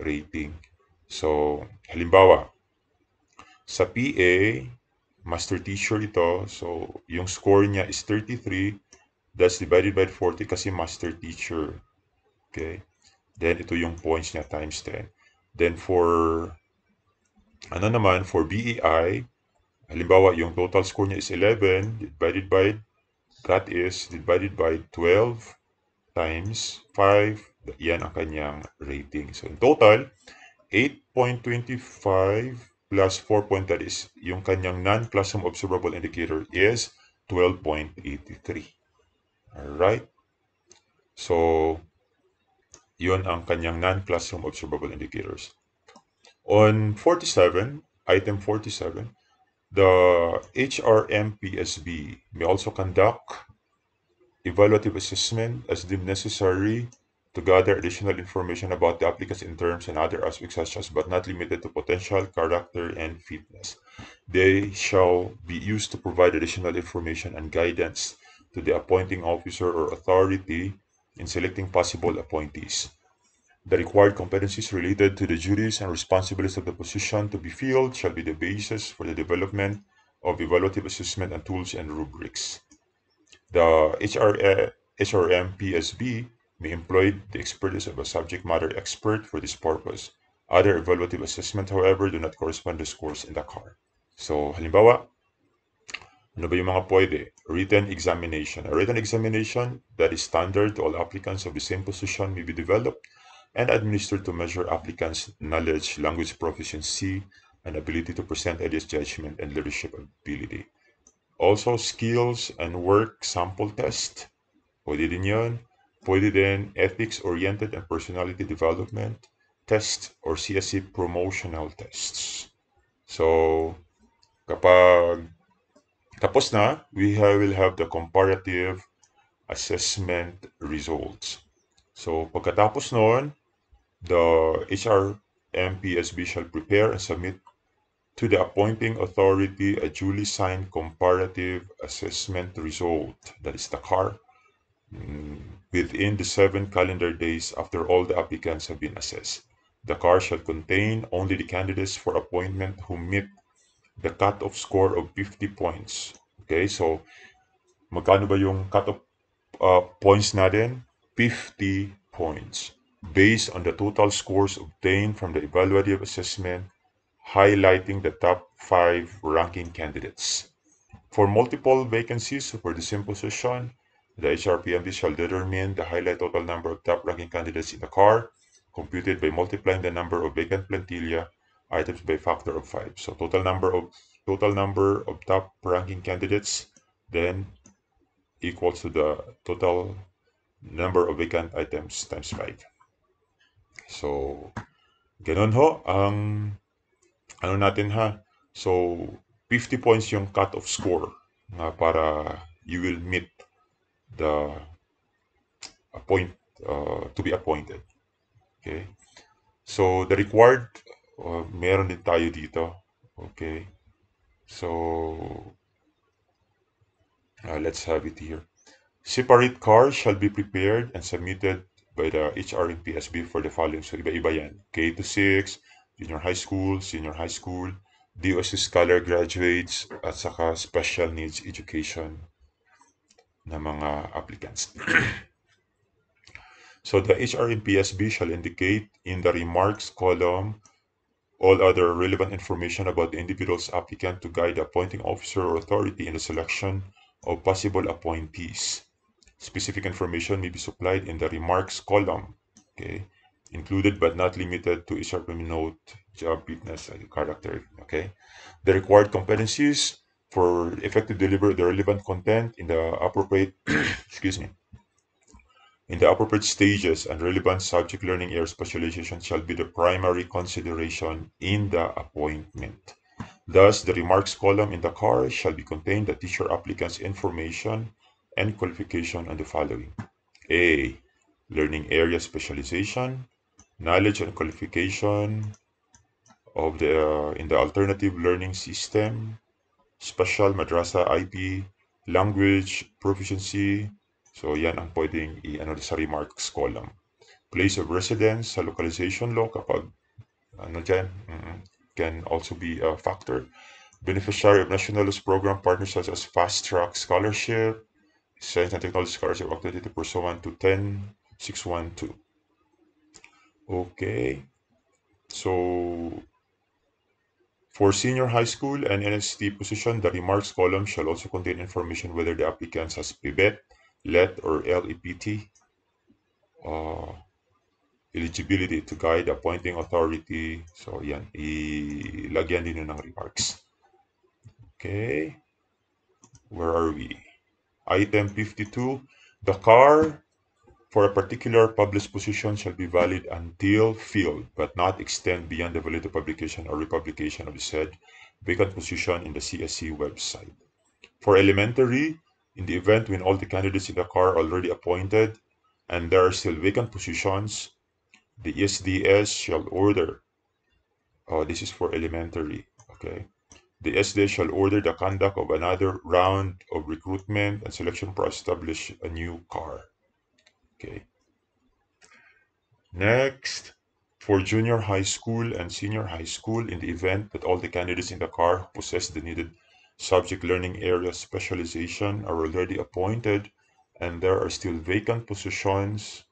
rating. So, halimbawa, sa PA, master teacher ito, so yung score niya is 33, that's divided by 40 kasi master teacher. Okay? Then, ito yung points niya times 10. Then, for BEI, halimbawa, yung total score niya is 11, divided by 12 times 5, yan ang kanyang rating. So, in total, 8.25 plus 4. That is, yung kanyang non-classroom observable indicator is 12.83. Alright? So, yun ang kanyang non-classroom observable indicators. On 47, item 47, the HRMPSB may also conduct evaluative assessment as deemed necessary to gather additional information about the applicants in terms and other aspects such as but not limited to potential, character, and fitness. They shall be used to provide additional information and guidance to the appointing officer or authority in selecting possible appointees. The required competencies related to the duties and responsibilities of the position to be filled shall be the basis for the development of evaluative assessment and tools and rubrics. The HRMPSB may employ the expertise of a subject matter expert for this purpose. Other evaluative assessment, however, do not correspond to scores in the card. So, halimbawa, ano ba yung mga pwede? Written examination. A written examination that is standard to all applicants of the same position may be developed and administered to measure applicants' knowledge, language proficiency, and ability to present ideas, judgment, and leadership ability. Also, skills and work sample test. Pwede din yun. Pwede din ethics-oriented and personality development test or CSC promotional tests. So, kapag Tapos na, will have the comparative assessment results. So, pagkatapos noon, the HRMPSB shall prepare and submit to the appointing authority a duly signed comparative assessment result, that is the CAR, within the 7 calendar days after all the applicants have been assessed. The CAR shall contain only the candidates for appointment who meet the cut-off score of 50 points. Okay, so magkano ba yung cut-off points natin? 50 points. Based on the total scores obtained from the evaluative assessment, highlighting the top 5 ranking candidates. For multiple vacancies for the same position, the HRPMD shall determine the highlight total number of top-ranking candidates in the CAR, computed by multiplying the number of vacant plantilla items by factor of 5. So total number of top-ranking candidates then equals to the total number of vacant items times 5. So, ganun ho ang ano natin ha. So, 50 points yung cut-off score nga para you will meet the appoint to be appointed. Okay? So, the required meron din tayo dito. Okay? So, let's have it here. Separate cards shall be prepared and submitted by the HRMPSB for the following. So, iba-iba yan. K to 6, junior high school, senior high school, DOS Scholar graduates, at saka special needs education na mga applicants. So, the HRMPSB shall indicate in the remarks column all other relevant information about the individual's applicant to guide the appointing officer or authority in the selection of possible appointees. Specific information may be supplied in the remarks column, okay, included but not limited to HRPM note, job fitness, and character, okay. The required competencies for effective delivery of the relevant content in the appropriate, excuse me, in the appropriate stages and relevant subject learning area specialization shall be the primary consideration in the appointment. Thus, the remarks column in the CAR shall be contained the teacher applicant's information and qualification on the following. A. Learning area specialization, knowledge and qualification of the in the alternative learning system, special madrasa IP, language proficiency. So yan ang pwedeng i-ano sa remarks column. Place of residence sa localization law kapag ano dyan, can also be a factor. Beneficiary of National Program partners such as Fast Track Scholarship, Science and Technology Scholarship activity pursuant to 10612. Okay. So, for senior high school and NST position, the remarks column shall also contain information whether the applicant has PIBET, LET, or LEPT eligibility to guide appointing authority. So, yan. Ilagyan din yun ng remarks. Okay. Where are we? Item 52. The CAR for a particular published position shall be valid until filled, but not extend beyond the validity of publication or republication of the said vacant position in the CSC website. For elementary, in the event when all the candidates in the CAR are already appointed and there are still vacant positions, the SDS shall order, this is for elementary, okay. The SDS shall order the conduct of another round of recruitment and selection to establish a new CAR. Okay. Next, for junior high school and senior high school, in the event that all the candidates in the CAR possess the needed subject learning area specialization are already appointed and there are still vacant positions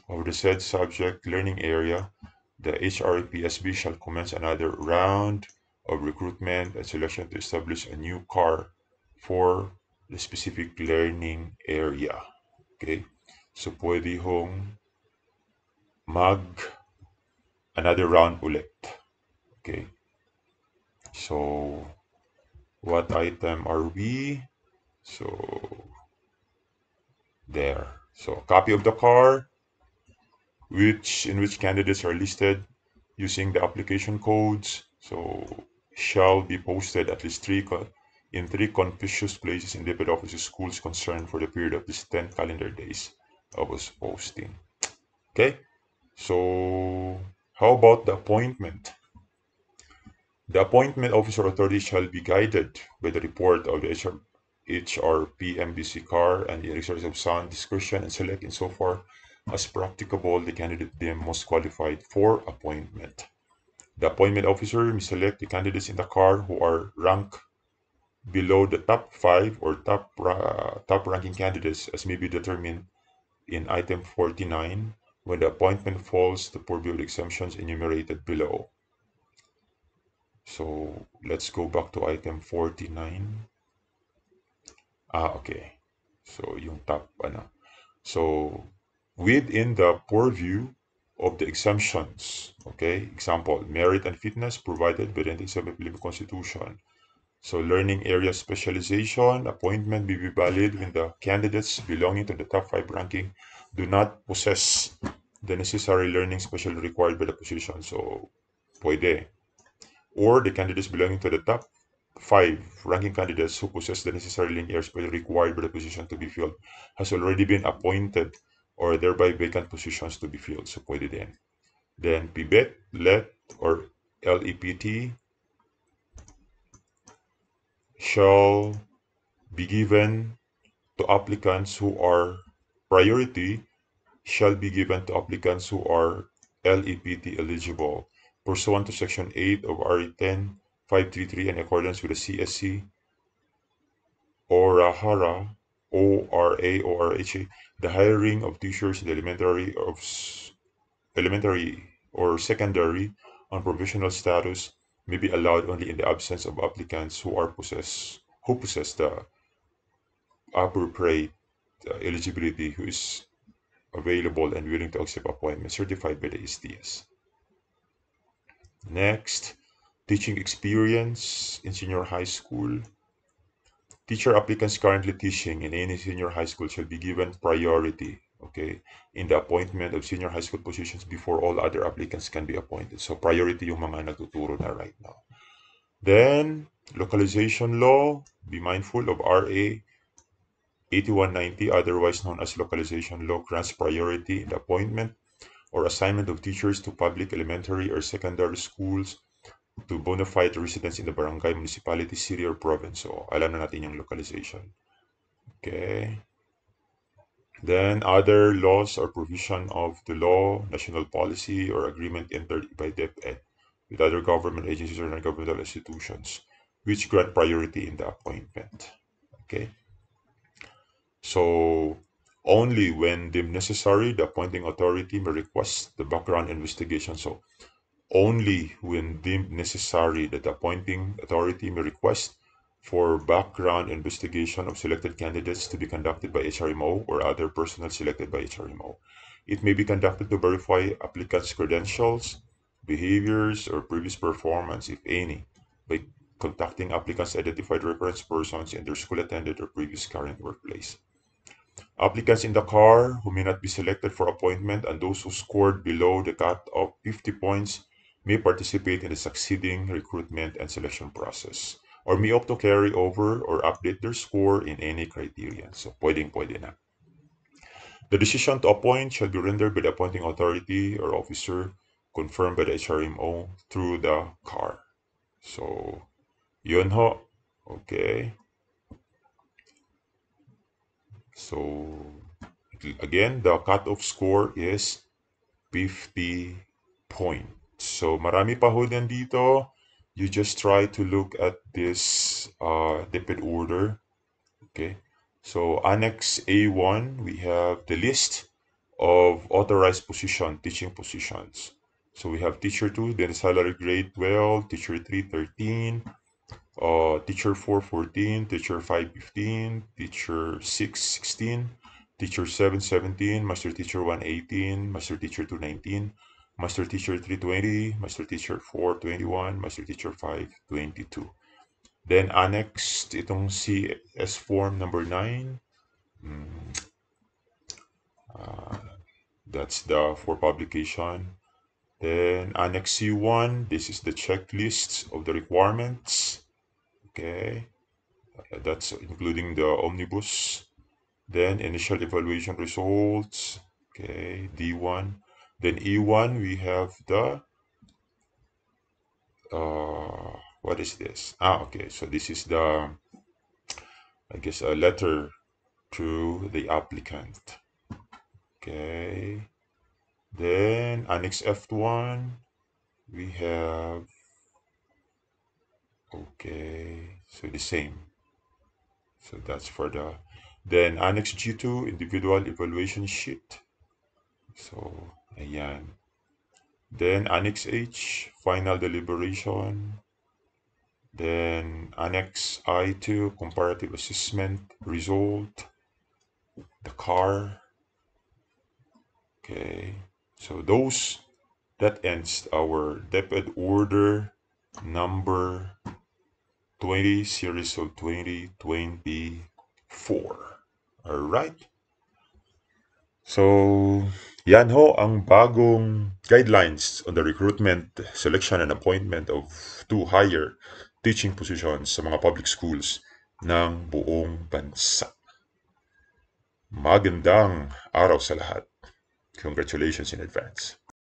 of the said subject learning area, the HRPSB shall commence another round of recruitment and selection to establish a new CAR for the specific learning area. Okay? So, pwede hong another round ulit. Okay. So, what item are we? So, there. So, copy of the CAR, in which candidates are listed using the application codes. So, shall be posted at least in 3 conspicuous places in DepEd offices schools concerned for the period of these 10 calendar days of us posting. Okay, so how about the appointment? The appointment officer authority shall be guided by the report of the HRPMBC CAR and the exercise of sound discretion and select insofar as practicable the candidate deemed most qualified for appointment. The appointment officer may select the candidates in the CAR who are ranked below the top 5 or top ranking candidates as may be determined in item 49 when the appointment falls the purview of the exemptions enumerated below. So let's go back to item 49. Okay. So yung top ano. So within the purview of the exemptions, okay? Example, merit and fitness provided by the 1970 Philippine Constitution. So learning area specialization, appointment may be valid when the candidates belonging to the top 5 ranking do not possess the necessary learning specialty required by the position. So pwede. Or the candidates belonging to the top 5 ranking candidates who possess the necessary linear skill required by the position to be filled has already been appointed or thereby vacant positions to be filled. So pwede din. Then PBET, LET, or LEPT shall be given to applicants who are priority shall be given to applicants who are LEPT eligible pursuant to Section 8 of RA 10-533 in accordance with the CSC ORAHARA, ORA, the hiring of teachers in the elementary or secondary on provisional status may be allowed only in the absence of applicants who possess the appropriate eligibility who is available and willing to accept appointment certified by the STS. Next, teaching experience in senior high school. Teacher applicants currently teaching in any senior high school shall be given priority, okay, in the appointment of senior high school positions before all other applicants can be appointed. So priority yung mga nagtuturo na right now. Then, localization law, be mindful of RA 8190, otherwise known as localization law, grants priority in the appointment or assignment of teachers to public elementary or secondary schools to bona fide residents in the barangay, municipality, city, or province. So, alam na natin yung localization. Okay. Then other laws or provision of the law, national policy, or agreement entered by DepEd with other government agencies or non-governmental institutions, which grant priority in the appointment. Okay. So only when deemed necessary, the appointing authority may request the background investigation. So only when deemed necessary that the appointing authority may request for background investigation of selected candidates to be conducted by HRMO or other personnel selected by HRMO. It may be conducted to verify applicants' credentials, behaviors, or previous performance, if any, by contacting applicants' identified reference persons in their school attended or previous current workplace. Applicants in the CAR who may not be selected for appointment and those who scored below the cut of 50 points may participate in the succeeding recruitment and selection process or may opt to carry over or update their score in any criterion. So, pwede na. The decision to appoint shall be rendered by the appointing authority or officer confirmed by the HRMO through the CAR. So, yun ho. Okay. So, again, the cutoff score is 50 points. So, marami pa ho din dito. You just try to look at this DepEd order. Okay. So, Annex A1, we have the list of authorized teaching positions. So, we have Teacher 2, then salary grade 12, Teacher 3, 13, Teacher 4, 14, Teacher 5, 15, Teacher 6, 16, Teacher 7, 17, Master Teacher 1, 18, Master Teacher 2, 19, Master Teacher 3, 20, Master Teacher 4, 21, Master Teacher 5, 22. Then annexed itong CS form number 9. That's the for publication. Then Annex C1, this is the checklists of the requirements. Okay. That's including the omnibus. Then initial evaluation results. Okay, D1. Then E1, we have the what is this? Okay, so this is the, I guess, a letter to the applicant. Okay, then Annex F1, we have, okay, so the same. So that's for the, then Annex G2, individual evaluation sheet. So, ayan. Then Annex H, final deliberation. Then Annex I2, comparative assessment result. The car. Okay. So that ends our DepEd order number 20, series of 2024. Alright. So, yan ho ang bagong guidelines on the recruitment, selection, and appointment of two higher teaching positions sa mga public schools ng buong bansa. Magandang araw sa lahat. Congratulations in advance.